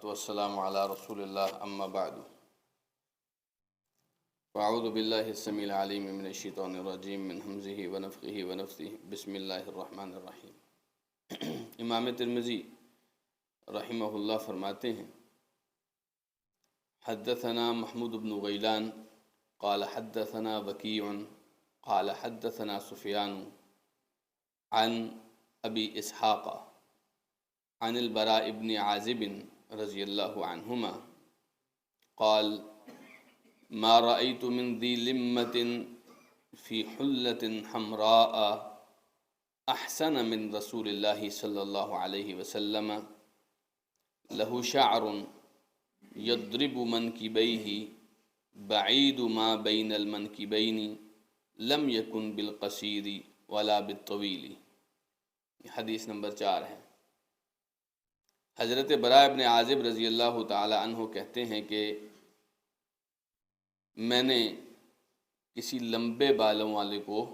والصلاة والسلام على رسول الله أما بعد فأعوذ بالله السميع العليم من الشيطان الرجيم من همزه ونفخه ونفثه بسم الله الرحمن الرحیم۔ امام ترمذی رحمہ اللہ فرماتے ہیں حدثنا محمود بن غیلان قال حدثنا وکیع قال حدثنا سفیان عن ابی اسحاق عن البراء بن عازب رضی اللہ عنہما قال ما رأيت من ذي لمة في حلة حمراء أحسن من رسول الله صلى الله عليه وسلم له شعر يضرب منكبيه بعيد ما بين المنكبين لم يكن بالقصير ولا بالطويل۔ حدیث نمبر 4 ہے۔ حضرت براء ابن عازب رضی اللہ تعالی عنہ کہتے ہیں کہ میں نے کسی لمبے بالوں والے کو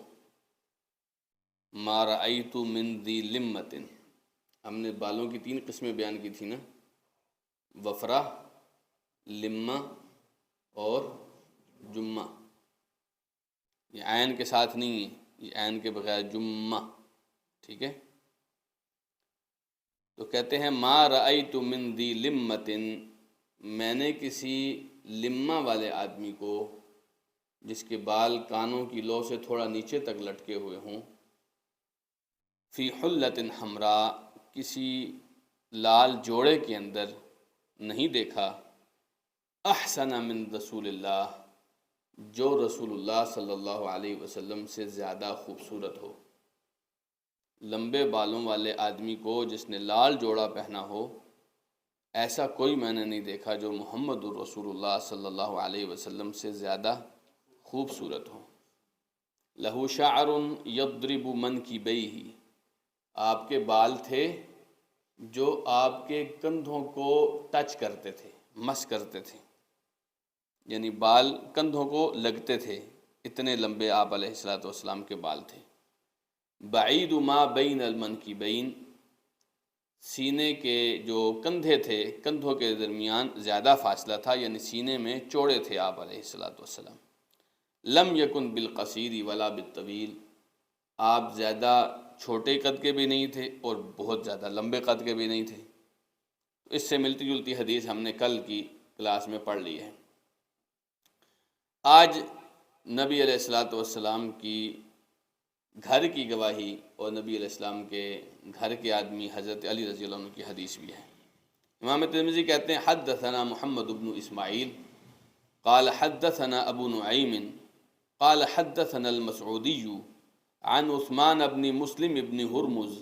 ما رأیت من ذی لمۃ، ہم نے بالوں کی 3 قسمیں بیان کی تھی نا، وفرہ، لمہ اور جمہ۔ یہ عین کے ساتھ نہیں ہے، یہ عین کے بغیر جمہ، ٹھیک ہے۔ تو کہتے ہیں ما رأیت من ذی لمۃ، میں نے کسی لمہ والے آدمی کو جس کے بال کانوں کی لو سے تھوڑا نیچے تک لٹکے ہوئے ہوں، فی حلۃ حمراء، کسی لال جوڑے کے اندر نہیں دیکھا، احسن من رسول اللہ، جو رسول اللہ صلی اللہ علیہ وسلم سے زیادہ خوبصورت ہو۔ لمبے بالوں والے آدمی کو جس نے لال جوڑا پہنا ہو، ایسا کوئی میں نے نہیں دیکھا جو محمد الرسول اللہ صلی اللہ علیہ وسلم سے زیادہ خوبصورت ہو۔ لہو شعر یضرب منکبیہ، آپ کے بال تھے جو آپ کے کندھوں کو ٹچ کرتے تھے، مس کرتے تھے، یعنی بال کندھوں کو لگتے تھے، اتنے لمبے آپ علیہ الصلوۃ والسلام کے بال تھے۔ بعید ما بین المنکبین، سینے کے جو کندھے تھے، کندھوں کے درمیان زیادہ فاصلہ تھا، یعنی سینے میں چوڑے تھے آپ علیہ الصلوۃ والسلام۔ لم یکن بالقصیر ولا بالطویل، آپ زیادہ چھوٹے قد کے بھی نہیں تھے اور بہت زیادہ لمبے قد کے بھی نہیں تھے۔ اس سے ملتی جلتی حدیث ہم نے کل کی کلاس میں پڑھ لی ہے۔ آج نبی علیہ الصلوۃ والسلام کی گھر کی گواہی اور نبی علیہ السلام کے گھر کے آدمی حضرت علی رضی اللہ عنہ کی حدیث بھی ہے۔ امام ترمذی کہتے ہیں حدثنا محمد بن اسماعیل قال حدثنا ابو نعیم قال حدثنا المسعودی عن عثمان بن مسلم بن ہرمز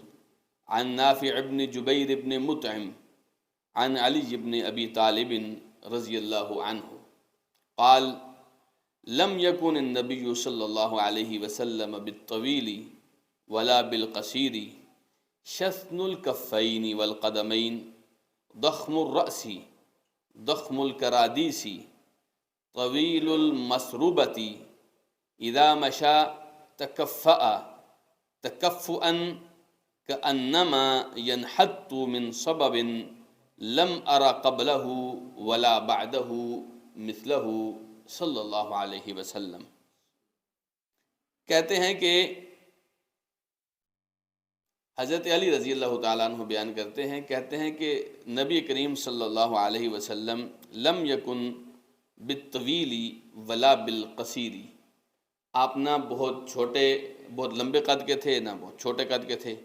عن نافع بن جبیر بن مطعم عن علی بن ابی طالب رضی اللہ عنہ قال لم يكن النبي صلى الله عليه وسلم بالطويل ولا بالقصير شثن الكفين والقدمين ضخم الرأس ضخم الكراديس طويل المسربة إذا مشى تكفأ تكفؤا كأنما ينحت من صبب لم أر قبله ولا بعده مثله صلی اللہ علیہ وسلم۔ کہتے ہیں کہ حضرت علی رضی اللہ تعالیٰ عنہ بیان کرتے ہیں، کہتے ہیں کہ نبی کریم صلی اللہ علیہ وسلم لم یکن بالطویل ولا بالقصیر، آپ نہ بہت چھوٹے بہت لمبے قد کے تھے نہ بہت چھوٹے قد کے تھے۔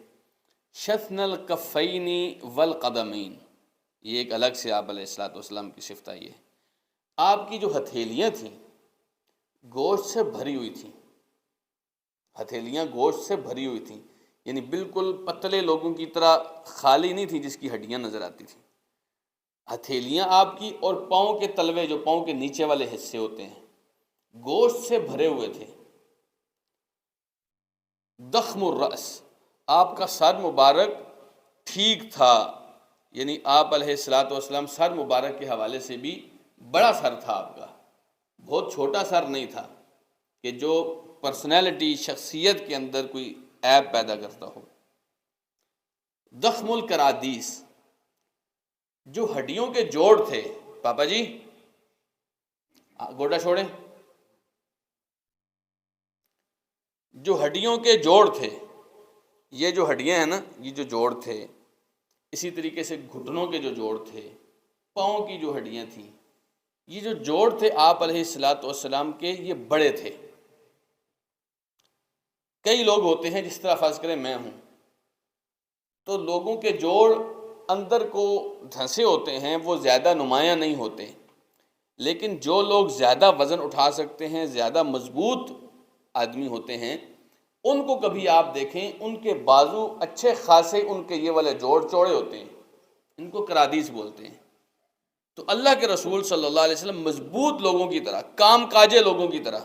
شثن الکفین والقدمین، یہ ایک الگ سے آپ علیہ الصلوۃ والسلام کی صفت آئی ہے۔ آپ کی جو ہتھیلیاں تھیں گوشت سے بھری ہوئی تھیں، ہتھیلیاں گوشت سے بھری ہوئی تھیں، یعنی بالکل پتلے لوگوں کی طرح خالی نہیں تھی جس کی ہڈیاں نظر آتی تھیں۔ ہتھیلیاں آپ کی اور پاؤں کے تلوے جو پاؤں کے نیچے والے حصے ہوتے ہیں گوشت سے بھرے ہوئے تھے۔ ضخم الرأس، آپ کا سر مبارک ٹھیک تھا، یعنی آپ علیہ الصلوۃ والسلام سر مبارک کے حوالے سے بھی بڑا سر تھا آپ کا، بہت چھوٹا سر نہیں تھا کہ جو پرسنالٹی شخصیت کے اندر کوئی عیب پیدا کرتا ہو۔ ضخم الکرادیس، جو ہڈیوں کے جوڑ تھے، پاپا جی گوڈا چھوڑیں، جو ہڈیوں کے جوڑ تھے، یہ جو ہڈیاں ہیں نا، یہ جو جوڑ تھے، اسی طریقے سے گھٹنوں کے جو جوڑ تھے، پاؤں کی جو ہڈیاں تھیں، یہ جو جوڑ تھے آپ علیہ الصلاۃ والسلام کے، یہ بڑے تھے۔ کئی لوگ ہوتے ہیں، جس طرح فرض کریں میں ہوں، تو لوگوں کے جوڑ اندر کو دھنسے ہوتے ہیں، وہ زیادہ نمایاں نہیں ہوتے، لیکن جو لوگ زیادہ وزن اٹھا سکتے ہیں، زیادہ مضبوط آدمی ہوتے ہیں، ان کو کبھی آپ دیکھیں ان کے بازو اچھے خاصے، ان کے یہ والے جوڑ چوڑے ہوتے ہیں، ان کو کرادیس بولتے ہیں۔ تو اللہ کے رسول صلی اللہ علیہ وسلم مضبوط لوگوں کی طرح، کام کاجے لوگوں کی طرح،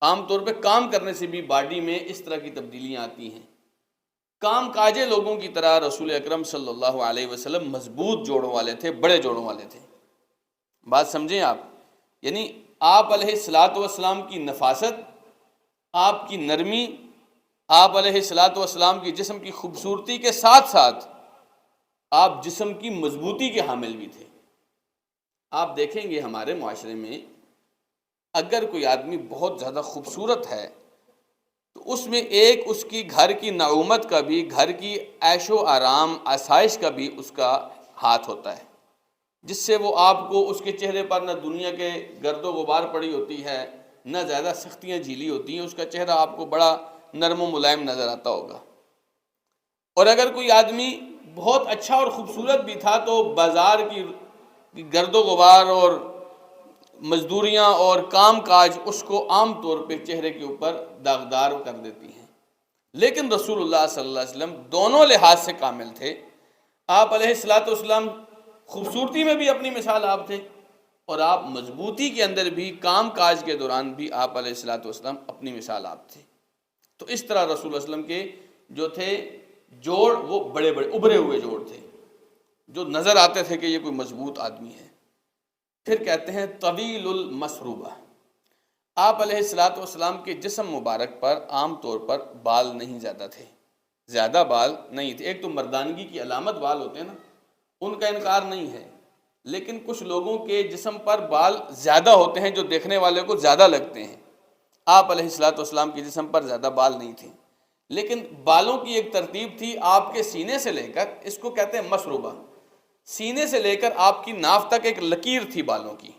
عام طور پہ کام کرنے سے بھی باڈی میں اس طرح کی تبدیلیاں آتی ہیں، کام کاجے لوگوں کی طرح رسول اکرم صلی اللہ علیہ وسلم مضبوط جوڑوں والے تھے، بڑے جوڑوں والے تھے۔ بات سمجھیں آپ، یعنی آپ علیہ الصلاۃ والسلام کی نفاست، آپ کی نرمی، آپ علیہ الصلاۃ والسلام کی جسم کی خوبصورتی کے ساتھ ساتھ آپ جسم کی مضبوطی کے حامل بھی تھے۔ آپ دیکھیں گے ہمارے معاشرے میں اگر کوئی آدمی بہت زیادہ خوبصورت ہے تو اس میں ایک اس کی گھر کی نعومت کا بھی، گھر کی عیش و آرام آسائش کا بھی اس کا ہاتھ ہوتا ہے، جس سے وہ آپ کو، اس کے چہرے پر نہ دنیا کے گرد و غبار پڑی ہوتی ہے، نہ زیادہ سختیاں جھیلی ہوتی ہیں، اس کا چہرہ آپ کو بڑا نرم و ملائم نظر آتا ہوگا۔ اور اگر کوئی آدمی بہت اچھا اور خوبصورت بھی تھا تو بازار کی گرد و غبار اور مزدوریاں اور کام کاج اس کو عام طور پہ چہرے کے اوپر داغدار کر دیتی ہیں، لیکن رسول اللہ صلی اللہ علیہ وسلم دونوں لحاظ سے کامل تھے۔ آپ علیہ الصلاۃ والسلام خوبصورتی میں بھی اپنی مثال آپ تھے، اور آپ مضبوطی کے اندر بھی، کام کاج کے دوران بھی آپ علیہ الصلاۃ والسلام اپنی مثال آپ تھے۔ تو اس طرح رسول اللہ علیہ وسلم کے جو تھے جوڑ، وہ بڑے بڑے ابھرے ہوئے جوڑ تھے، جو نظر آتے تھے کہ یہ کوئی مضبوط آدمی ہے۔ پھر کہتے ہیں طویل المسروبہ، آپ علیہ الصلاۃ والسلام کے جسم مبارک پر عام طور پر بال نہیں زیادہ تھے، زیادہ بال نہیں تھے۔ ایک تو مردانگی کی علامت بال ہوتے ہیں نا، ان کا انکار نہیں ہے، لیکن کچھ لوگوں کے جسم پر بال زیادہ ہوتے ہیں جو دیکھنے والے کو زیادہ لگتے ہیں۔ آپ علیہ الصلاۃ والسلام کے جسم پر زیادہ بال نہیں تھے، لیکن بالوں کی ایک ترتیب تھی، آپ کے سینے سے لے کر، اس کو کہتے ہیں مسروبہ، سینے سے لے کر آپ کی ناف تک ایک لکیر تھی بالوں کی۔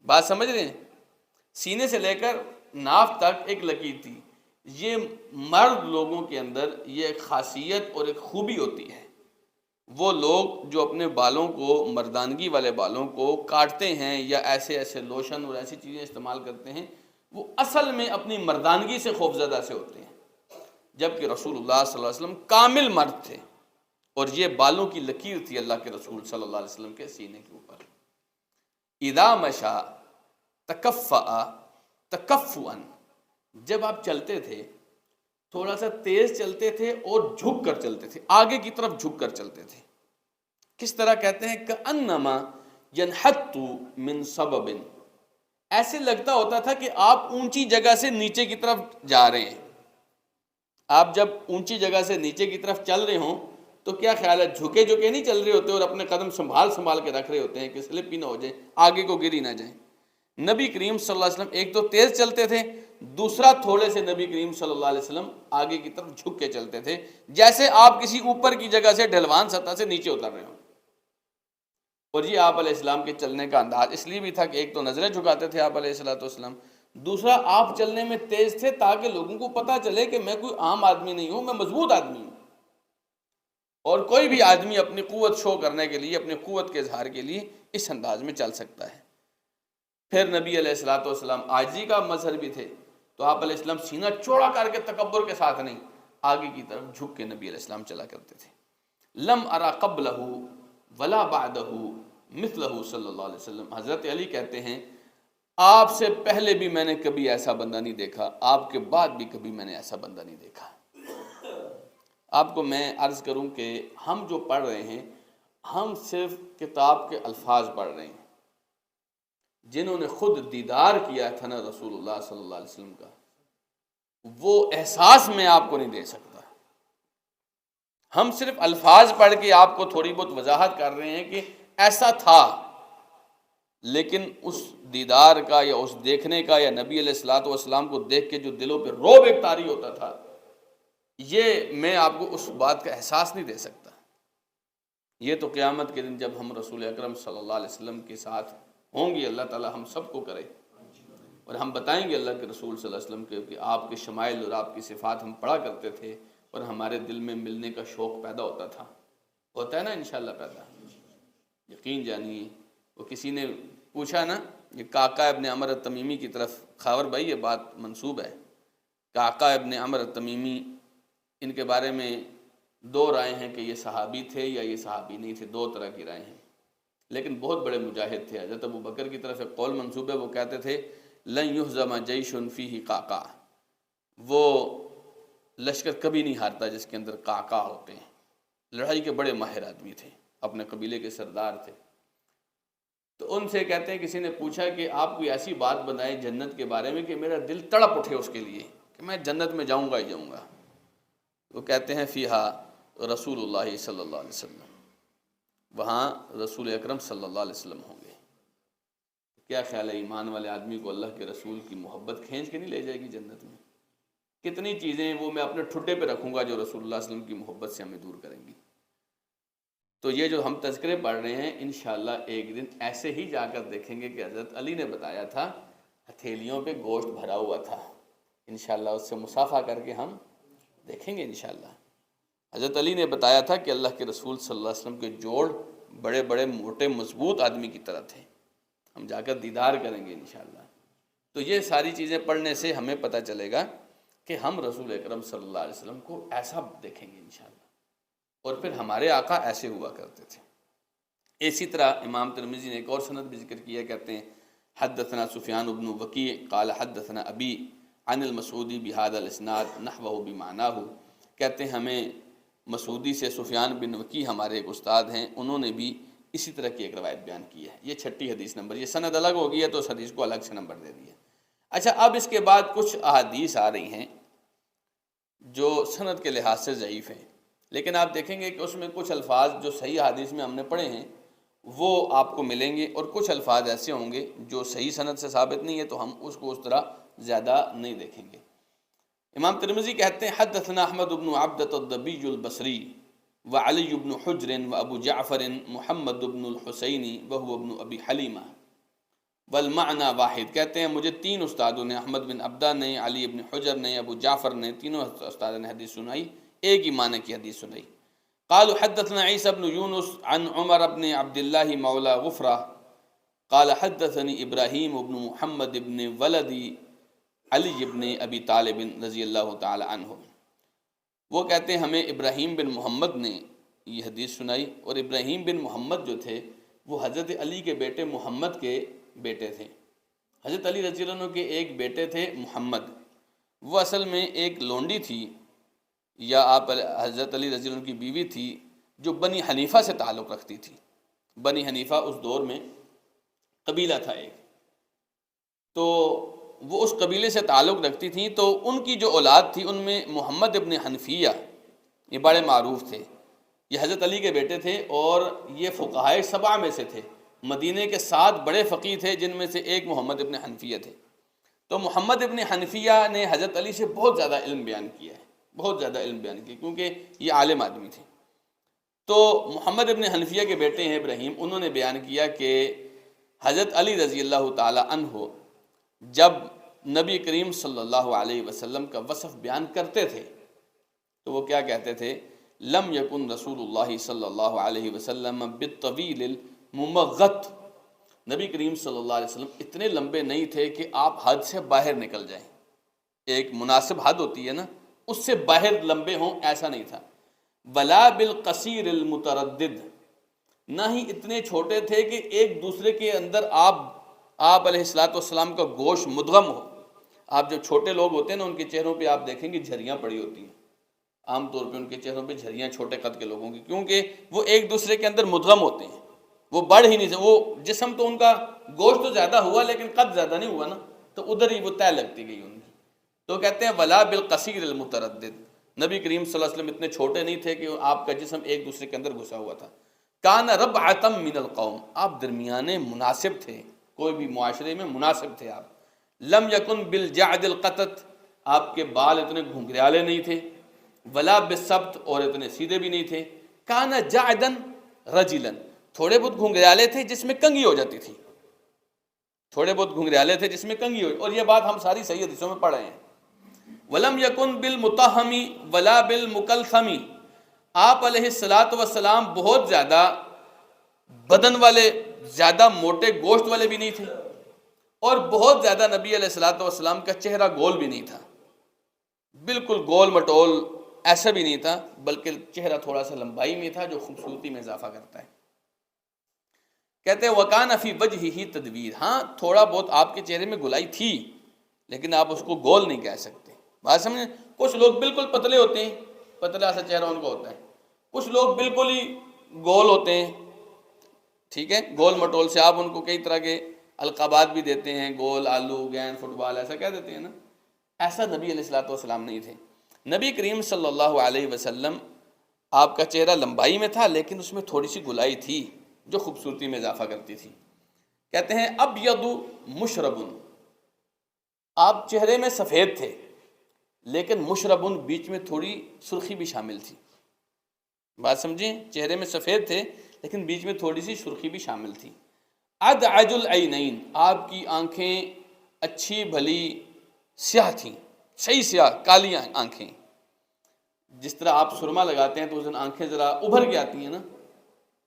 بات سمجھ رہے ہیں؟ سینے سے لے کر ناف تک ایک لکیر تھی۔ یہ مرد لوگوں کے اندر یہ ایک خاصیت اور ایک خوبی ہوتی ہے، وہ لوگ جو اپنے بالوں کو، مردانگی والے بالوں کو کاٹتے ہیں یا ایسے ایسے لوشن اور ایسی چیزیں استعمال کرتے ہیں، وہ اصل میں اپنی مردانگی سے خوفزدہ سے ہوتے ہیں، جبکہ رسول اللہ صلی اللہ علیہ وسلم کامل مرد تھے، اور یہ بالوں کی لکیر تھی اللہ کے رسول صلی اللہ علیہ وسلم کے سینے کے اوپر۔ اذا مشى تکفأ تکفؤا، جب آپ چلتے تھے تھوڑا سا تیز چلتے تھے اور جھک کر چلتے تھے، آگے کی طرف جھک کر چلتے تھے۔ کس طرح کہتے ہیں؟ کأنما ينحت من سبب، ایسے لگتا ہوتا تھا کہ آپ اونچی جگہ سے نیچے کی طرف جا رہے ہیں۔ آپ جب اونچی جگہ سے نیچے کی طرف چل رہے ہوں تو کیا خیال ہے، جھکے جھکے نہیں چل رہے ہوتے اور اپنے قدم سنبھال کے رکھ رہے ہوتے ہیں کہ سلپ ہی نہ ہو جائیں، آگے کو گر ہی نہ جائیں۔ نبی کریم صلی اللہ علیہ وسلم ایک تو تیز چلتے تھے، دوسرا تھوڑے سے نبی کریم صلی اللہ علیہ وسلم آگے کی طرف جھک کے چلتے تھے، جیسے آپ کسی اوپر کی جگہ سے ڈھلوان سطح سے نیچے اتر رہے ہوں۔ اور یہ آپ علیہ السلام کے چلنے کا انداز اس لیے بھی تھا کہ ایک تو نظریں جھکاتے تھے آپ علیہ الصلوۃ والسلام، دوسرا آپ چلنے میں تیز تھے تاکہ لوگوں کو پتہ چلے کہ میں کوئی عام آدمی نہیں ہوں، میں مضبوط آدمی ہوں۔ اور کوئی بھی آدمی اپنی قوت شو کرنے کے لیے، اپنی قوت کے اظہار کے لیے اس انداز میں چل سکتا ہے۔ پھر نبی علیہ الصلوۃ والسلام عاجزی کا مظہر بھی تھے، تو آپ علیہ السلام سینہ چوڑا کر کے تکبر کے ساتھ نہیں، آگے کی طرف جھک کے نبی علیہ السلام چلا کرتے تھے۔ لم ارا قبلہ ولا بعدہ مثلہ صلی اللہ علیہ وسلم، حضرت علی کہتے ہیں آپ سے پہلے بھی میں نے کبھی ایسا بندہ نہیں دیکھا، آپ کے بعد بھی کبھی میں نے ایسا بندہ نہیں دیکھا۔ آپ کو میں عرض کروں کہ ہم جو پڑھ رہے ہیں، ہم صرف کتاب کے الفاظ پڑھ رہے ہیں، جنہوں نے خود دیدار کیا تھا نا رسول اللہ صلی اللہ علیہ وسلم کا، وہ احساس میں آپ کو نہیں دے سکتا۔ ہم صرف الفاظ پڑھ کے آپ کو تھوڑی بہت وضاحت کر رہے ہیں کہ ایسا تھا، لیکن اس دیدار کا یا اس دیکھنے کا یا نبی علیہ الصلوۃ والسلام کو دیکھ کے جو دلوں پہ رعب ایک طاری ہوتا تھا، یہ میں آپ کو اس بات کا احساس نہیں دے سکتا۔ یہ تو قیامت کے دن جب ہم رسول اکرم صلی اللہ علیہ وسلم کے ساتھ ہوں گے، اللہ تعالی ہم سب کو کرے، اور ہم بتائیں گے اللہ کے رسول صلی اللہ علیہ وسلم کے کہ آپ کے شمائل اور آپ کی صفات ہم پڑھا کرتے تھے اور ہمارے دل میں ملنے کا شوق پیدا ہوتا تھا، ہوتا ہے نا انشاءاللہ پیدا، یقین جانیے۔ وہ کسی نے پوچھا نا، یہ قعقاع ابن عمرو التمیمی کی طرف، خاور بھائی یہ بات منسوب ہے، قعقاع ابن عمرو التمیمی، ان کے بارے میں دو رائے ہیں کہ یہ صحابی تھے یا یہ صحابی نہیں تھے، دو طرح کی رائے ہیں، لیکن بہت بڑے مجاہد تھے۔ حضرت ابو بکر کی طرف ایک قول منسوب ہے، وہ کہتے تھے لن یہزم جیش فیہ قعقاع، وہ لشکر کبھی نہیں ہارتا جس کے اندر قعقاع ہوتے ہیں، لڑائی کے بڑے ماہر آدمی تھے، اپنے قبیلے کے سردار تھے۔ تو ان سے کہتے ہیں کسی نے پوچھا کہ آپ کوئی ایسی بات بتائیں جنت کے بارے میں کہ میرا دل تڑپ اٹھے اس کے لیے کہ میں جنت میں جاؤں گا ہی جاؤں گا۔ وہ کہتے ہیں فیہا رسول اللہ صلی اللہ علیہ وسلم، وہاں رسول اکرم صلی اللہ علیہ وسلم ہوں گے۔ کیا خیال ہے ایمان والے آدمی کو اللہ کے رسول کی محبت کھینچ کے نہیں لے جائے گی جنت میں؟ کتنی چیزیں وہ میں اپنے ٹھڈے پہ رکھوں گا جو رسول اللہ صلی اللہ علیہ وسلم کی محبت سے ہمیں دور کریں گی۔ تو یہ جو ہم تذکرے پڑھ رہے ہیں انشاءاللہ ایک دن ایسے ہی جا کر دیکھیں گے کہ حضرت علی نے بتایا تھا ہتھیلیوں پہ گوشت بھرا ہوا تھا، انشاءاللہ اس سے مصافحہ کر کے ہم دیکھیں گے انشاءاللہ۔ حضرت علی نے بتایا تھا کہ اللہ کے رسول صلی اللہ علیہ وسلم کے جوڑ بڑے بڑے موٹے مضبوط آدمی کی طرح تھے، ہم جا کر دیدار کریں گے انشاءاللہ۔ تو یہ ساری چیزیں پڑھنے سے ہمیں پتہ چلے گا کہ ہم رسول اکرم صلی اللہ علیہ وسلم کو ایسا دیکھیں گے انشاءاللہ، اور پھر ہمارے آقا ایسے ہوا کرتے تھے۔ اسی طرح امام ترمذی نے ایک اور سند بھی ذکر کیا، کہتے ہیں حدثنا سفیان بن وکیع قال حدثنا ابی عن المسعودی بهذا الاسناد نحوه بمعناه، کہتے ہیں ہمیں مسعودی سے سفیان بن وکیع ہمارے ایک استاد ہیں، انہوں نے بھی اسی طرح کی ایک روایت بیان کی ہے۔ یہ 6ٹھی حدیث نمبر، یہ سند الگ ہو گئی ہے تو اس حدیث کو الگ سے نمبر دے دیا۔ اچھا، اب اس کے بعد کچھ احادیث آ رہی ہیں جو سند کے لحاظ سے ضعیف ہیں، لیکن آپ دیکھیں گے کہ اس میں کچھ الفاظ جو صحیح حدیث میں ہم نے پڑھے ہیں وہ آپ کو ملیں گے، اور کچھ الفاظ ایسے ہوں گے جو صحیح سند سے ثابت نہیں ہے تو ہم اس کو اس طرح زیادہ نہیں دیکھیں گے۔ امام ترمذی کہتے ہیں حدثنا احمد بن عبدۃ الضبی البصری وعلی بن حجر وابو جعفر محمد بن الحسینی وهو ابن ابی حلیمہ والمعنی واحد، کہتے ہیں مجھے 3 استادوں نے، احمد بن عبدہ نے، علی بن حجر نے، ابو جعفر نے، تینوں استادوں نے حدیث سنائی، ایک ہی معنی کی حدیث سنائی۔ قالوا حدثنا عیسی بن یونس عن عمر بن عبد اللہ مولا غفرہ قال حدثني ابراہیم بن محمد بن ولد علی بن ابی طالب رضی اللہ تعالی عنہ، وہ کہتے ہیں ہمیں ابراہیم بن محمد نے یہ حدیث سنائی، اور ابراہیم بن محمد جو تھے وہ حضرت علی کے بیٹے محمد کے بیٹے تھے۔ حضرت علی رضی اللہ عنہ کے ایک بیٹے تھے محمد، وہ اصل میں ایک لونڈی تھی، یا آپ حضرت علی رضی اللہ عنہ کی بیوی تھی جو بنی حنیفہ سے تعلق رکھتی تھی۔ بنی حنیفہ اس دور میں قبیلہ تھا ایک، تو وہ اس قبیلے سے تعلق رکھتی تھیں، تو ان کی جو اولاد تھی ان میں محمد ابن حنفیہ یہ بڑے معروف تھے، یہ حضرت علی کے بیٹے تھے، اور یہ فقہائے 7 میں سے تھے، مدینے کے 7 بڑے فقیہ تھے جن میں سے ایک محمد ابن حنفیہ تھے۔ تو محمد ابن حنفیہ نے حضرت علی سے بہت زیادہ علم بیان کیا ہے، بہت زیادہ علم بیان کیا، کیونکہ یہ عالم آدمی تھے۔ تو محمد ابن حنفیہ کے بیٹے ہیں ابراہیم، انہوں نے بیان کیا کہ حضرت علی رضی اللہ تعالی عنہ جب نبی کریم صلی اللہ علیہ وسلم کا وصف بیان کرتے تھے تو وہ کیا کہتے تھے، لم یکن رسول اللہ صلی اللہ علیہ وسلم بالطویل الممغط، نبی کریم صلی اللہ علیہ وسلم اتنے لمبے نہیں تھے کہ آپ حد سے باہر نکل جائیں، ایک مناسب حد ہوتی ہے نا، اس سے باہر لمبے ہوں، ایسا نہیں تھا۔ ولا بالقصیر المتردد، نہ ہی اتنے چھوٹے تھے کہ ایک دوسرے کے اندر آپ علیہ الصلوۃ والسلام کا گوشت مدغم ہو۔ آپ جو چھوٹے لوگ ہوتے ہیں نا ان کے چہروں پہ آپ دیکھیں گے جھریاں پڑی ہوتی ہیں، عام طور پہ ان کے چہروں پہ جھریاں چھوٹے قد کے لوگوں کی، کیونکہ وہ ایک دوسرے کے اندر مدغم ہوتے ہیں، وہ بڑھ ہی نہیں، وہ جسم تو ان کا گوشت تو زیادہ ہوا لیکن قد زیادہ نہیں ہوا نا، تو ادھر ہی وہ طے لگتی گئی ان کی۔ تو کہتے ہیں ولا بالقصیر المتردد، نبی کریم صلی اللہ علیہ وسلم اتنے چھوٹے نہیں تھے کہ آپ کا جسم ایک دوسرے کے اندر گھسا ہوا تھا. کان ربعۃ من القوم، آپ درمیانے مناسب تھے، کوئی بھی معاشرے میں مناسب تھے آپ. لم یکن بالجعد القطط، آپ کے بال اتنے گھنگریالے نہیں تھے. ولا بالسبت، اور اتنے سیدھے بھی نہیں تھے. کان جعدا رجلا، تھوڑے بہت گھنگریالے تھے جس میں کنگھی ہو جاتی تھی، تھوڑے بہت گھنگریالے تھے جس میں کنگھی ہو، اور یہ بات ہم ساری صحیح حدیثوں میں پڑھ رہے ہیں. ولم یکن بالمتہم ولا بالمکلثم، آپ علیہ الصلاۃ والسلام بہت زیادہ بدن والے، زیادہ موٹے گوشت والے بھی نہیں تھے، اور بہت زیادہ نبی علیہ الصلاۃ والسلام کا چہرہ گول بھی نہیں تھا، بالکل گول مٹول ایسا بھی نہیں تھا، بلکہ چہرہ تھوڑا سا لمبائی میں تھا جو خوبصورتی میں اضافہ کرتا ہے. کہتے ہیں وَكَانَ فِي وَجْهِهِ تَدْوِيرٌ، ہاں تھوڑا بہت آپ کے چہرے میں گلائی تھی، لیکن آپ اس کو گول نہیں کہہ سکتے. بات سمجھیں؟ کچھ لوگ بالکل پتلے ہوتے ہیں، پتلا سا چہرہ ان کا ہوتا ہے. کچھ لوگ بالکل ہی گول ہوتے ہیں، ٹھیک ہے، گول مٹول سے. آپ ان کو کئی طرح کے القابات بھی دیتے ہیں، گول، آلو، گیند، فٹ بال، ایسا کہہ دیتے ہیں نا. ایسا نبی علیہ الصلوۃ والسلام نہیں تھے. نبی کریم صلی اللہ علیہ وسلم آپ کا چہرہ لمبائی میں تھا، لیکن اس میں تھوڑی سی گلائی تھی جو خوبصورتی میں اضافہ کرتی تھی. کہتے ہیں ابیض مشرب، آپ چہرے میں سفید تھے، لیکن مشربن، بیچ میں تھوڑی سرخی بھی شامل تھی. بات سمجھیں؟ چہرے میں سفید تھے لیکن بیچ میں تھوڑی سی سرخی بھی شامل تھی. ادعج العینین، آپ کی آنکھیں اچھی بھلی سیاہ تھیں، صحیح سیاہ کالی آنکھیں. جس طرح آپ سرما لگاتے ہیں تو اس دن آنکھیں ذرا ابھر کے آتی ہیں نا،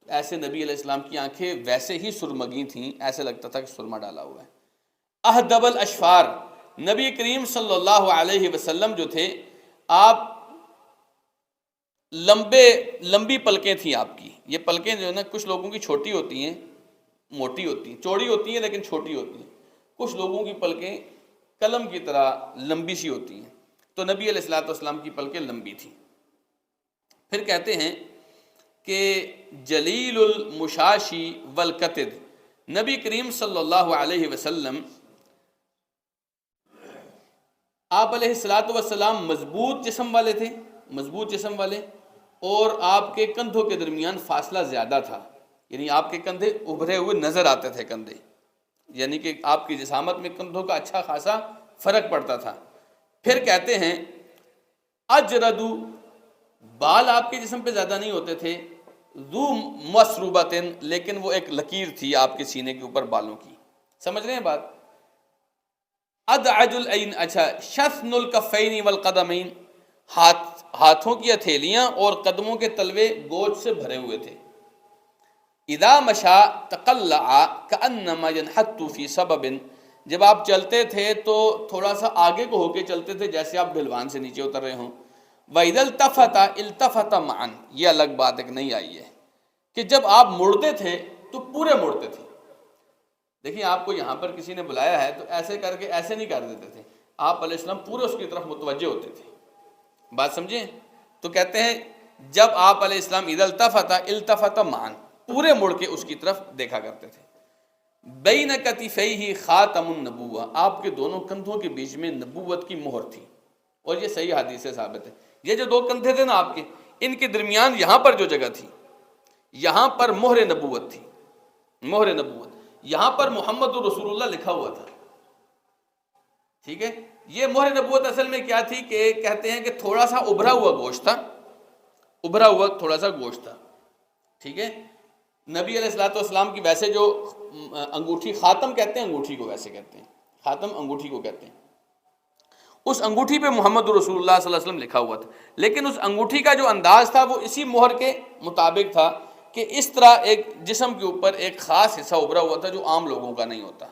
ایسے نبی علیہ السلام کی آنکھیں ویسے ہی سرمگی تھیں، ایسے لگتا تھا کہ سرما ڈالا ہوا ہے. اہدب الاشفار، نبی کریم صلی اللہ علیہ وسلم جو تھے، آپ لمبی پلکیں تھیں آپ کی. یہ پلکیں جو ہے نا، کچھ لوگوں کی چھوٹی ہوتی ہیں، موٹی ہوتی ہیں، چوڑی ہوتی ہیں لیکن چھوٹی ہوتی ہیں. کچھ لوگوں کی پلکیں قلم کی طرح لمبی سی ہوتی ہیں. تو نبی علیہ الصلوۃ والسلام کی پلکیں لمبی تھیں. پھر کہتے ہیں کہ جلیل المشاشی والکتد، نبی کریم صلی اللہ علیہ وسلم آپ علیہ الصلوۃ والسلام مضبوط جسم والے تھے، مضبوط جسم والے، اور آپ کے کندھوں کے درمیان فاصلہ زیادہ تھا، یعنی آپ کے کندھے ابھرے ہوئے نظر آتے تھے کندھے، یعنی کہ آپ کی جسامت میں کندھوں کا اچھا خاصا فرق پڑتا تھا. پھر کہتے ہیں اجردو، بال آپ کے جسم پہ زیادہ نہیں ہوتے تھے. ذو مسروبتن، لیکن وہ ایک لکیر تھی آپ کے سینے کے اوپر بالوں کی. سمجھ رہے ہیں بات؟ ادعج العین، اچھا. شثن الکفین والقدمین، ہاتھوں کی ہتھیلیاں اور قدموں کے تلوے گوشت سے بھرے ہوئے تھے. اذا مشا تقلع کانما ينحت فی سبب، جب آپ چلتے تھے تو تھوڑا سا آگے کو ہو کے چلتے تھے جیسے آپ ڈھلوان سے نیچے اتر رہے ہوں. وَإِذَا الْتَفَتَ الْتَفَتَ مَعًا، یہ الگ بات ایک نہیں آئی ہے کہ جب آپ مڑتے تھے تو پورے مڑتے تھے. دیکھیں آپ کو یہاں پر کسی نے بلایا ہے تو ایسے کر کے ایسے نہیں کر دیتے تھے، آپ علیہ السلام پورے اس کی طرف متوجہ ہوتے تھے. بات سمجھیں؟ تو کہتے ہیں جب آپ علیہ السلام اذا التفت التفت معًا، پورے مڑ کے اس کی طرف دیکھا کرتے تھے. بین کتفیہ خاتم النبوہ، آپ کے دونوں کندھوں کے بیچ میں نبوت کی مہر تھی، اور یہ صحیح حدیث سے ثابت ہے. یہ جو دو کندھے تھے نا آپ کے، ان کے درمیان یہاں پر جو جگہ تھی، یہاں پر مہر نبوت تھی، مہر نبوت. یہاں پر محمد رسول اللہ لکھا ہوا تھا، ٹھیک ہے. یہ مہر نبوت اصل میں کیا تھی کہ کہتے ہیں کہ تھوڑا سا ابھرا ہوا گوشت تھا، ابھرا ہوا تھوڑا سا گوشت تھا، ٹھیک ہے. نبی علیہ الصلوۃ والسلام کی ویسے جو انگوٹھی، خاتم کہتے ہیں انگوٹھی کو، ویسے کہتے ہیں خاتم انگوٹھی کو کہتے ہیں. اس انگوٹھی پہ محمد رسول اللہ صلی اللہ علیہ وسلم لکھا ہوا تھا، لیکن اس انگوٹھی کا جو انداز تھا وہ اسی مہر کے مطابق تھا کہ اس طرح ایک جسم کے اوپر ایک خاص حصہ ابھرا ہوا تھا جو عام لوگوں کا نہیں ہوتا.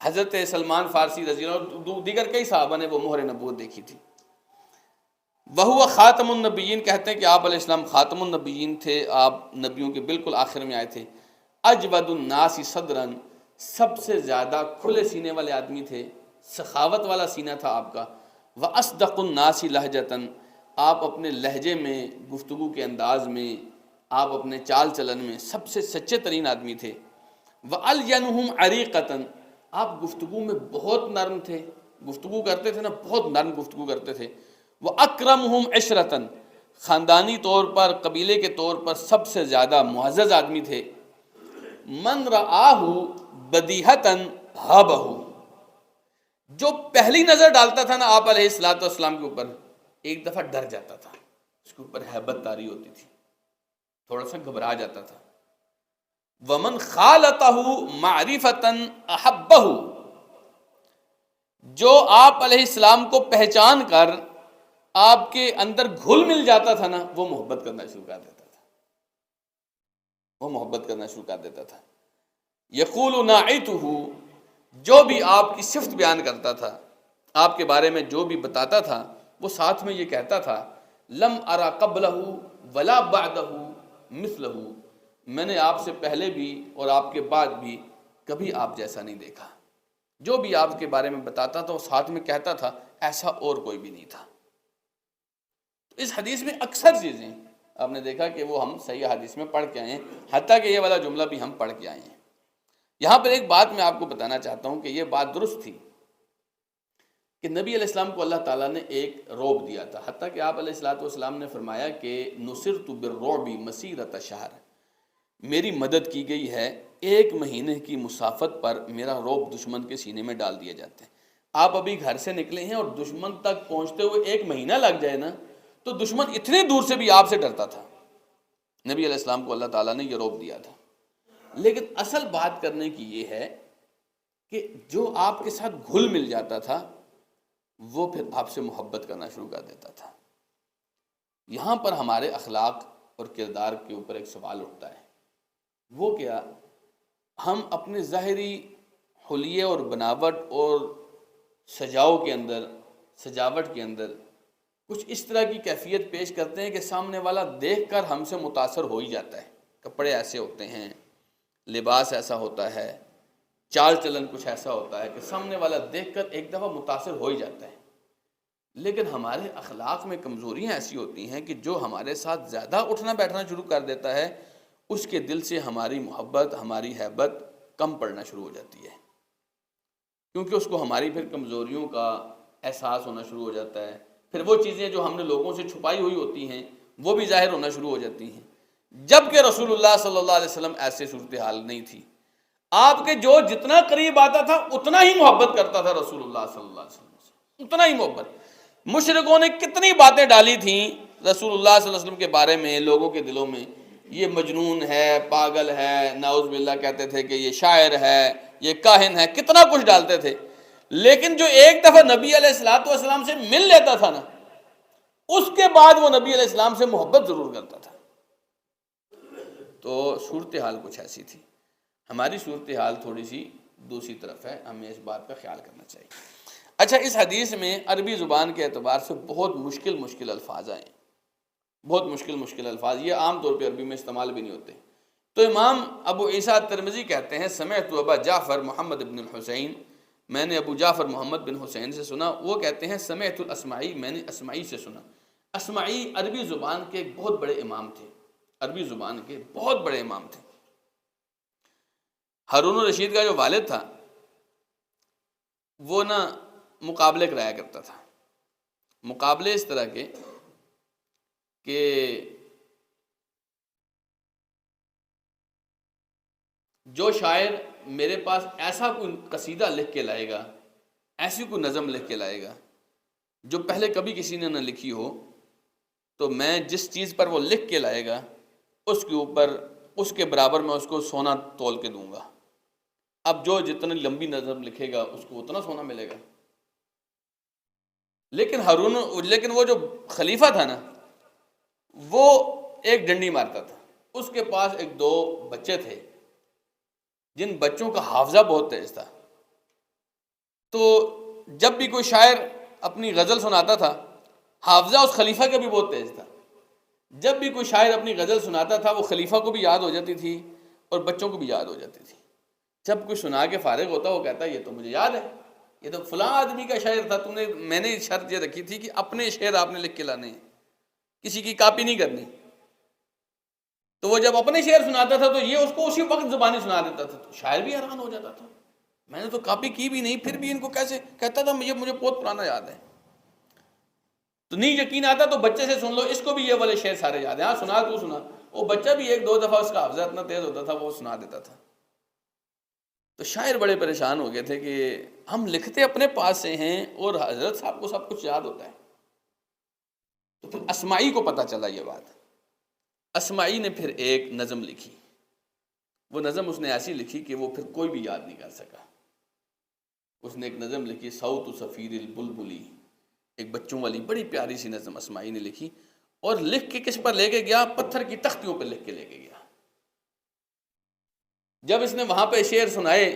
حضرت سلمان فارسی رضی اللہ عنہ، دیگر کئی صحابہ نے وہ مہر نبوت دیکھی تھی. وہو خاتم النبیین، کہتے ہیں کہ آپ علیہ السلام خاتم النبیین تھے، آپ نبیوں کے بالکل آخر میں آئے تھے. اجود الناس صدرا، سب سے زیادہ کھلے سینے والے آدمی تھے، سخاوت والا سینہ تھا آپ کا. واصدق الناس لہجتا، آپ اپنے لہجے میں، گفتگو کے انداز میں، آپ اپنے چال چلن میں سب سے سچے ترین آدمی تھے. والینہم عریقتا، آپ گفتگو میں بہت نرم تھے، گفتگو کرتے تھے نا، بہت نرم گفتگو کرتے تھے. وَأَكْرَمُهُمْ عِشْرَةً، خاندانی طور پر، قبیلے کے طور پر سب سے زیادہ معزز آدمی تھے. مَنْ رَآهُ بَدِيهَةً هَابَهُ، جو پہلی نظر ڈالتا تھا نا آپ علیہ السلام کے اوپر، ایک دفعہ ڈر جاتا تھا، اس کے اوپر ہیبت طاری ہوتی تھی، تھوڑا سا گھبرا جاتا تھا. وَمَنْ خَالَطَهُ مَعْرِفَةً أَحَبَّهُ، جو آپ علیہ السلام کو پہچان کر آپ کے اندر گھل مل جاتا تھا نا، وہ محبت کرنا شروع کر دیتا تھا، وہ محبت کرنا شروع کر دیتا تھا. یقول ناعتہ، جو بھی آپ کی صفت بیان کرتا تھا، آپ کے بارے میں جو بھی بتاتا تھا، وہ ساتھ میں یہ کہتا تھا لم ارا قبلہ ولا بعدہ مثلہ، میں نے آپ سے پہلے بھی اور آپ کے بعد بھی کبھی آپ جیسا نہیں دیکھا. جو بھی آپ کے بارے میں بتاتا تھا وہ ساتھ میں کہتا تھا ایسا اور کوئی بھی نہیں تھا. اس حدیث میں اکثر چیزیں آپ نے دیکھا کہ وہ ہم صحیح حدیث میں پڑھ کے آئے ہیں، حتیٰ کہ یہ والا جملہ بھی ہم پڑھ کے آئے ہیں. یہاں پر ایک بات میں آپ کو بتانا چاہتا ہوں کہ یہ بات درست تھی کہ نبی علیہ السلام کو اللہ تعالیٰ نے ایک رعب دیا تھا، حتیٰ کہ آپ علیہ السلام نے فرمایا کہ نصرت بالرعب مسیرۃ شہر، میری مدد کی گئی ہے 1 مہینے کی مسافت پر، میرا رعب دشمن کے سینے میں ڈال دیا جاتے ہیں. آپ ابھی گھر سے نکلے ہیں اور دشمن تک پہنچتے ہوئے 1 مہینہ لگ جائے نا، تو دشمن اتنے دور سے بھی آپ سے ڈرتا تھا. نبی علیہ السلام کو اللہ تعالیٰ نے یہ رعب دیا تھا. لیکن اصل بات کرنے کی یہ ہے کہ جو آپ کے ساتھ گھل مل جاتا تھا وہ پھر آپ سے محبت کرنا شروع کر دیتا تھا. یہاں پر ہمارے اخلاق اور کردار کے اوپر ایک سوال اٹھتا ہے، وہ کیا؟ ہم اپنے ظاہری حلیے اور بناوٹ اور سجاوٹ کے اندر کچھ اس طرح کی کیفیت پیش کرتے ہیں کہ سامنے والا دیکھ کر ہم سے متاثر ہو ہی جاتا ہے. کپڑے ایسے ہوتے ہیں، لباس ایسا ہوتا ہے، چال چلن کچھ ایسا ہوتا ہے کہ سامنے والا دیکھ کر ایک دفعہ متاثر ہو ہی جاتا ہے. لیکن ہمارے اخلاق میں کمزوریاں ایسی ہوتی ہیں کہ جو ہمارے ساتھ زیادہ اٹھنا بیٹھنا شروع کر دیتا ہے، اس کے دل سے ہماری محبت، ہماری ہیبت کم پڑنا شروع ہو جاتی ہے، کیونکہ اس کو ہماری پھر کمزوریوں کا احساس ہونا شروع ہو جاتا ہے. پھر وہ چیزیں جو ہم نے لوگوں سے چھپائی ہوئی ہوتی ہیں وہ بھی ظاہر ہونا شروع ہو جاتی ہیں. جبکہ رسول اللہ صلی اللہ علیہ وسلم ایسے صورتحال نہیں تھی. آپ کے جو جتنا قریب آتا تھا اتنا ہی محبت کرتا تھا رسول اللہ صلی اللہ علیہ وسلم سے، اتنا ہی محبت. مشرکوں نے کتنی باتیں ڈالی تھیں رسول اللہ صلی اللہ علیہ وسلم کے بارے میں لوگوں کے دلوں میں، یہ مجنون ہے، پاگل ہے، نعوذ باللہ کہتے تھے کہ یہ شاعر ہے، یہ کاہن ہے، کتنا کچھ ڈالتے تھے. لیکن جو ایک دفعہ نبی علیہ السلام سے مل لیتا تھا نا، اس کے بعد وہ نبی علیہ السلام سے محبت ضرور کرتا تھا. تو صورتحال کچھ ایسی تھی. ہماری صورتحال تھوڑی سی دوسری طرف ہے، ہمیں اس بات کا خیال کرنا چاہیے. اچھا، اس حدیث میں عربی زبان کے اعتبار سے بہت مشکل الفاظ آئے ہیں، بہت مشکل الفاظ، یہ عام طور پہ عربی میں استعمال بھی نہیں ہوتے. تو امام ابو عیسیٰ ترمذی کہتے ہیں سمعت ابا جعفر محمد بن الحسین، میں نے ابو جعفر محمد بن حسین سے سنا. وہ کہتے ہیں سمعت الاسمعی، میں نے اسمعی سے سنا. اسمعی عربی زبان کے ایک بہت بڑے امام تھے، عربی زبان کے بہت بڑے امام تھے. ہارون الرشید کا جو والد تھا وہ نا مقابلے کرایا کرتا تھا. مقابلے اس طرح کے کہ جو شاعر میرے پاس ایسا کوئی قصیدہ لکھ کے لائے گا، ایسی کوئی نظم لکھ کے لائے گا جو پہلے کبھی کسی نے نہ لکھی ہو، تو میں جس چیز پر وہ لکھ کے لائے گا اس کے اوپر اس کے برابر میں اس کو سونا تول کے دوں گا. اب جو جتنی لمبی نظم لکھے گا اس کو اتنا سونا ملے گا. لیکن وہ جو خلیفہ تھا نا، وہ ایک ڈنڈی مارتا تھا. اس کے پاس 1-2 بچے تھے جن بچوں کا حافظہ بہت تیز تھا. تو جب بھی کوئی شاعر اپنی غزل سناتا تھا، حافظہ اس خلیفہ کا بھی بہت تیز تھا. جب بھی کوئی شاعر اپنی غزل سناتا تھا وہ خلیفہ کو بھی یاد ہو جاتی تھی اور بچوں کو بھی یاد ہو جاتی تھی. جب کوئی سنا کے فارغ ہوتا وہ کہتا یہ تو مجھے یاد ہے، یہ تو فلاں آدمی کا شاعر تھا، میں نے شرط یہ رکھی تھی کہ اپنے شعر آپ نے لکھ کے لانے ہیں، کسی کی کاپی نہیں کرنی. تو وہ جب اپنے شعر سناتا تھا تو یہ اس کو اسی وقت زبانی سنا دیتا تھا. تو شاعر بھی حیران ہو جاتا تھا، میں نے تو کاپی کی بھی نہیں، پھر بھی ان کو کیسے کہتا تھا مجھے بہت پرانا یاد ہے. تو تو نہیں یقین آتا تو بچے سے سن لو، اس کو بھی یہ والے شعر سارے یاد ہیں، ہاں سنا تو سنا، وہ بچہ بھی ایک دو دفعہ اس کا حافظہ اتنا تیز ہوتا تھا وہ سنا دیتا تھا۔ تو شاعر بڑے پریشان ہو گئے تھے کہ ہم لکھتے اپنے پاس سے ہیں اور حضرت صاحب کو سب کچھ یاد ہوتا ہے۔ تو پھر اسماعی کو پتہ چلا یہ بات، اسماعی نے پھر ایک نظم لکھی، وہ نظم اس نے ایسی لکھی کہ وہ پھر کوئی بھی یاد نہیں کر سکا۔ اس نے ایک نظم لکھی صوت صفیر البلبلی، ایک بچوں والی بڑی پیاری سی نظم اسماعی نے لکھی، اور لکھ کے کس پر لے کے گیا؟ پتھر کی تختیوں پہ لکھ کے لے کے گیا۔ جب اس نے وہاں پہ شعر سنائے،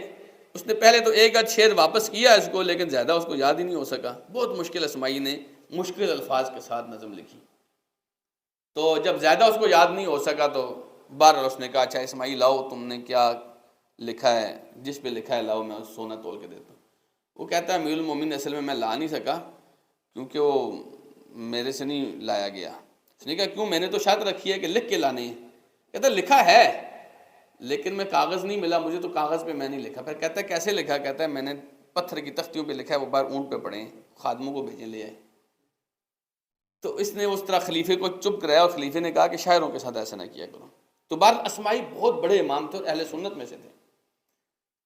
اس نے پہلے تو ایک آدھ شعر واپس کیا اس کو، لیکن زیادہ اس کو یاد ہی نہیں ہو سکا۔ بہت مشکل اسماعی نے مشکل الفاظ کے ساتھ نظم لکھی، تو جب زیادہ اس کو یاد نہیں ہو سکا تو بہرحال اس نے کہا اچھا اسماعی لاؤ تم نے کیا لکھا ہے، جس پہ لکھا ہے لاؤ میں سونا تول کے دیتا ہوں۔ وہ کہتا ہے امیر المومنین اصل میں لا نہیں سکا کیونکہ وہ میرے سے نہیں لایا گیا۔ اس نے کہا کیوں؟ میں نے تو شرط رکھی ہے کہ لکھ کے لانے ہیں۔ کہتا ہے لکھا ہے لیکن میں کاغذ نہیں ملا مجھے، تو کاغذ پہ میں نہیں لکھا۔ پھر کہتا ہے کیسے لکھا؟ کہتا ہے میں نے پتھر کی تختیوں پہ لکھا ہے، وہ باہر اونٹ پہ پڑے ہیں، خادموں کو بھیجیں لے آئے۔ تو اس نے اس طرح خلیفے کو چپ کرایا، اور خلیفے نے کہا کہ شاعروں کے ساتھ ایسا نہ کیا کرو۔ تو بہرحال اسماعی بہت بڑے امام تھے اور اہل سنت میں سے تھے۔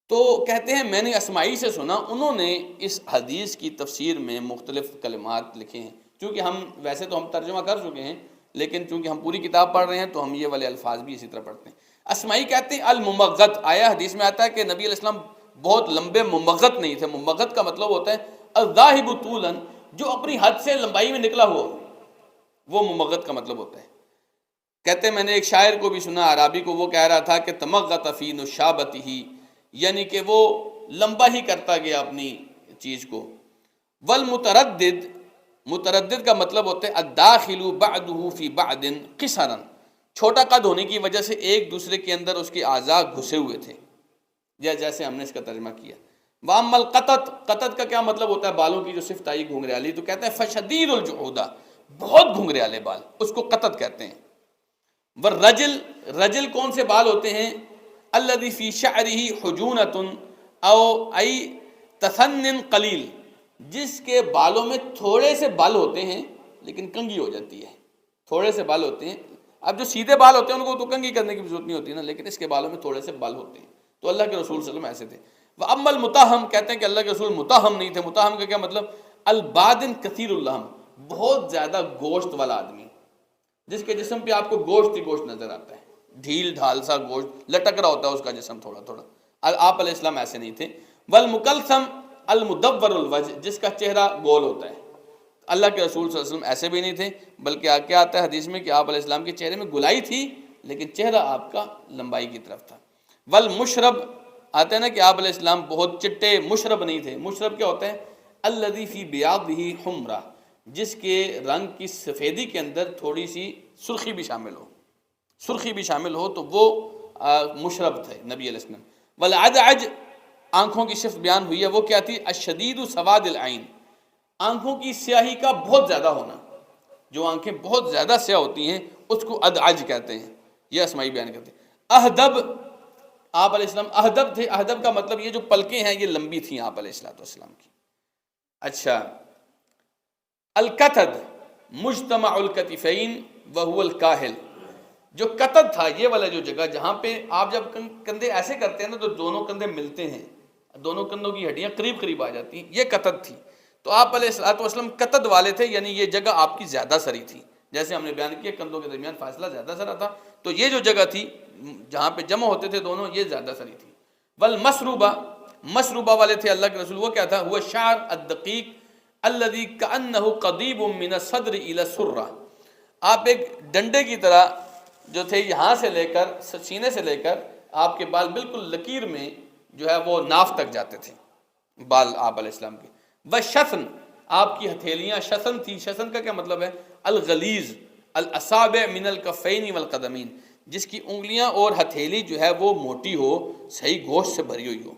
تو کہتے ہیں میں نے اسماعی سے سنا، انہوں نے اس حدیث کی تفسیر میں مختلف کلمات لکھے ہیں، چونکہ ہم ویسے تو ہم ترجمہ کر چکے ہیں لیکن چونکہ ہم پوری کتاب پڑھ رہے ہیں تو ہم یہ والے الفاظ بھی اسی طرح پڑھتے ہیں۔ اسماعی کہتے ہیں الممغت، آیا حدیث میں آتا ہے کہ نبی علیہ السلام بہت لمبے ممغت نہیں تھے۔ ممغت کا مطلب ہوتا ہے الذاہب طولا، جو اپنی حد سے لمبائی میں نکلا ہوا، وہ ممغت کا مطلب ہوتا ہے۔ کہتے ہیں میں نے ایک شاعر کو بھی سنا عربی کو، وہ کہہ رہا تھا کہ تمغت فی نشابتہ، یعنی کہ وہ لمبا ہی کرتا گیا اپنی چیز کو۔ والمتردد، متردد کا مطلب ہوتا ہے الداخل بعدہ فی بعد قصرا، چھوٹا قد ہونے کی وجہ سے ایک دوسرے کے اندر اس کے اعضاء گھسے ہوئے تھے، جیسے ہم نے اس کا ترجمہ کیا۔ واما القطط، قطط کا کیا مطلب ہوتا ہے؟ بالوں کی جو صفت آئی گھنگریالی، تو کہتے ہیں فشدید الجعودہ، بہت گھنگریالے بال، اس کو قطط کہتے ہیں۔ والرجل، رجل کون سے بال ہوتے ہیں؟ الذی فی شعرہ حجونۃ او ای تثن قلیل، جس کے بالوں میں تھوڑے سے بال ہوتے ہیں لیکن کنگھی ہو جاتی ہے، تھوڑے سے بال ہوتے ہیں۔ اب جو سیدھے بال ہوتے ہیں ان کو تو کنگھی کرنے کی ضرورت نہیں ہوتی نا، لیکن اس کے بالوں میں تھوڑے سے بال ہوتے ہیں۔ تو اللہ کے رسول صلی اللہ علیہ وسلم ایسے تھے۔ وَأَمَّا الْمُتَاہَم، کہتے ہیں کہ اللہ کے رسول متاہم نہیں تھے۔ متاہم کا کیا مطلب؟ البادن کثیر اللحم، بہت زیادہ گوشت والا آدمی، جس کے جسم پہ آپ کو گوشت ہی گوشت نظر آتا ہے، ڈھیل ڈھال سا گوشت لٹک رہا ہوتا ہے اس کا جسم تھوڑا تھوڑا۔ آپ علیہ السلام ایسے نہیں تھے۔ والمکلثم المدور الوجہ، جس کا چہرہ گول ہوتا ہے۔ اللہ کے رسول صلی اللہ علیہ وسلم ایسے بھی نہیں تھے، بلکہ کیا آتا ہے حدیث میں کہ آپ علیہ السلام کے چہرے میں گلائی تھی لیکن چہرہ آپ کا لمبائی کی طرف تھا۔ والمشرب، آتا ہے نا کہ آپ علیہ السلام بہت چٹے، مشرب نہیں تھے۔ مشرب کیا ہوتا ہے؟ الذی فی بیاضہ حمرہ، جس کے رنگ کی سفیدی کے اندر تھوڑی سی سرخی بھی شامل ہو، سرخی بھی شامل ہو تو وہ مشرب تھے نبی علیہ السلام۔ والعدعج، آنکھوں کی صفت بیان ہوئی ہے، وہ کیا تھی؟ الشدید سواد العین، آنکھوں کی سیاہی کا بہت زیادہ ہونا، جو آنکھیں بہت زیادہ سیاہ ہوتی ہیں اس کو ادعج کہتے ہیں، یہ اسماعی بیان کرتے ہیں۔ اہدب، آپ علیہ السلام اہدب تھے۔ اہدب کا مطلب یہ جو پلکیں ہیں یہ لمبی تھیں آپ علیہ السلام کی۔ اچھا، الکتد مجتمع الکتفین وہو الکاہل، جو کتد تھا یہ والا جو جگہ جہاں پہ آپ جب کندھے ایسے کرتے ہیں نا تو دونوں کندھے ملتے ہیں، دونوں کندھوں کی ہڈیاں قریب قریب آ جاتی ہیں، یہ کتد تھی۔ تو آپ علیہ السلام کتد والے تھے، یعنی یہ جگہ آپ کی زیادہ سری تھی، جیسے ہم نے بیان کیا کندھوں کے درمیان فاصلہ زیادہ سرا تھا، تو یہ جو جگہ تھی جہاں پہ جمع ہوتے تھے دونوں، یہ زیادہ سری تھی۔ والمسروبہ، مسروبہ والے تھے اللہ کے رسول، وہ کیا تھا؟ هو الشعر الدقیق الذي كأنه قضیب من الصدر الى السرہ، آپ ایک ڈنڈے کی طرح جو تھے یہاں سے لے کر سینے سے لے کر آپ کے بال بالکل لکیر میں جو ہے وہ ناف تک جاتے تھے بال آپ علیہ السلام کے۔ وشسن، آپ کی ہتھیلیاں شسن تھی۔ شسن کا کیا مطلب ہے؟ الغلیظ الاصابع من الکفین والقدمین، جس کی انگلیاں اور ہتھیلی جو ہے وہ موٹی ہو، صحیح گوشت سے بھری ہوئی ہو۔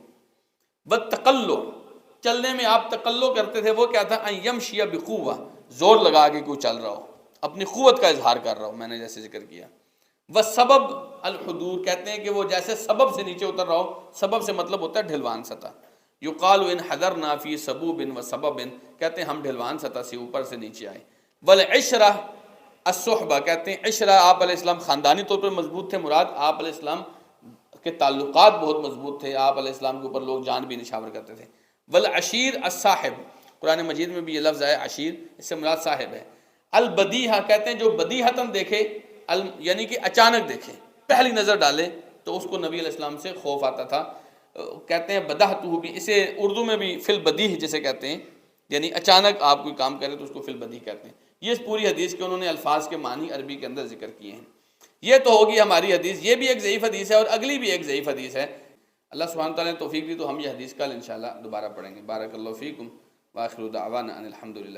والتقلع، چلنے میں آپ تقلع کرتے تھے، وہ کیا تھا؟ ان یمشی بقوہ، زور لگا کے کوئی چل رہا ہو، اپنی قوت کا اظہار کر رہا ہو، میں نے جیسے ذکر کیا۔ والسبب الحدور، کہتے ہیں کہ وہ جیسے سبب سے نیچے اتر رہا ہو، سبب سے مطلب ہوتا ہے ڈھلوان سطح۔ یقال ان حضرنا فی سبوب و سبب، کہتے ہیں ہم ڈھلوان سطح سے اوپر سے نیچے آئے۔ والعشرہ الصحبہ، کہتے ہیں عشرہ آپ علیہ السلام خاندانی طور پر مضبوط تھے، مراد آپ علیہ السلام کے تعلقات بہت مضبوط تھے، آپ علیہ السلام کے اوپر لوگ جان بھی نشاور کرتے تھے۔ والعشیر الصاحب، قرآن مجید میں بھی یہ لفظ ہے عشیر، اس سے مراد صاحب ہے۔ البدیہہ، کہتے ہیں جو بدیہتاً دیکھے، یعنی کہ اچانک دیکھے، پہلی نظر ڈالے تو اس کو نبی علیہ السلام سے خوف آتا تھا۔ کہتے ہیں بدہتہ بھی، اسے اردو میں بھی فی البدیہ جسے کہتے ہیں، یعنی اچانک آپ کوئی کام کرے تو اس کو فی البدیہ کہتے ہیں۔ یہ اس پوری حدیث کے انہوں نے الفاظ کے معنی عربی کے اندر ذکر کیے ہیں۔ یہ تو ہوگی ہماری حدیث، یہ بھی ایک ضعیف حدیث ہے اور اگلی بھی ایک ضعیف حدیث ہے۔ اللہ سبحانہ تعالیٰ نے توفیق دی تو ہم یہ حدیث کل انشاءاللہ دوبارہ پڑھیں گے۔ بارک اللہ فیکم، وآخر دعوانا ان الحمد للہ۔